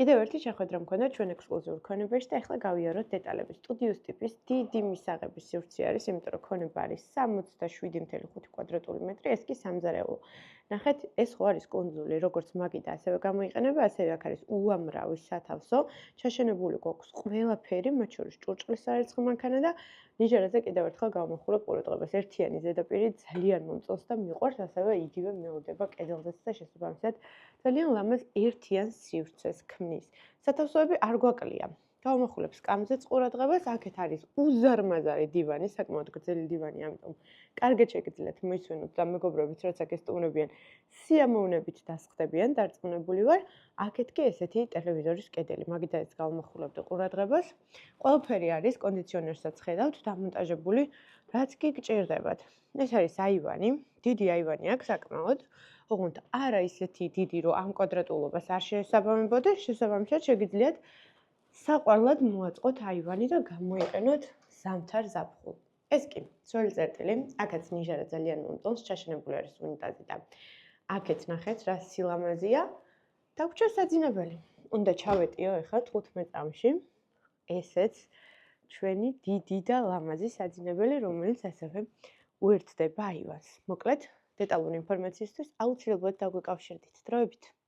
კიდევ ერთი შეხვედრა მქონდა ჩვენ ექსკლუზიურ ქონებაში და ახლა გავიაროთ დეტალები. სტუდიოს ტიპის დიდი მისაღების სივრცე არის, იმიტომ რომ ქონება არის 67.5 კვადრატული მეტრი, ეს კი სამზარეულო. ნახეთ, ეს ხო არის კუნძული, როგორც მაგიდა ასევე გამოიყენება, ასევე აქ არის უამრავი სათავსო, ჩაშენებული გვაქვს ყველაფერი, მათ შორის ჭურჭლის სარეცხო მანქანა და ნიჟარაზე კიდევ ერთხელ გავმახვილებ ყურადღებას. ერთიანი ზედაპირი ძალიან მომწონს და მიყვარს, ასევე იგივე მეორდება კედელზეც და შესაბამისად ძალიან ლამაზ ერთიან სივრცეს ქმნის. სათავსოები არ გვაკლია. გავმახვილებ სკამზეც ყურადღებას, აქეთ არის უზარმაზარი დივანი, საკმაოდ გრძელი დივანი, ამიტომ კარგად შეგიძლიათ მოისვენოთ და მეგობრებიც რაც აქ ესტუმრებიან, სიამოვნებით დასხდებიან, დარწმუნებული ვარ. აქეთ კი ესეთი ტელევიზორის კედელი, მაგითაც გავმახვილებდი ყურადღებას. ყველაფერი არის კონდიციონერსაც ხედავთ, დამონტაჟებული, რაც კი გჭირდებათ. ეს არის აივანი, დიდი აივანი აქვს საკმაოდ. ოღონდ არა ისეთი დიდი, რომ ამ კვადრატულობას არ შეესაბამებოდეს, შესაბამისად შეგიძლიათ საყვარლად მოაწყოთ აივანი და გამოიყენოთ ზამთარ ზაფხულ. ეს კი, სველი წერტილი, აქაც ნიჟარა ძალიან მომწონს, ჩაშენებული არის უნიტაზი და აქეთ ნახეთ რა სილამაზეა. დაგვრჩა საძინებელი. უნდა ჩავეტიო ახლა 15 წამში. ესეც ჩვენი დიდი და ლამაზი საძინებელი, რომელიც ასევე უერთდება აივანს. მოკლედ, დეტალური ინფორმაციისთვის აუცილებლად დაგვიკავშირდით. დროებით.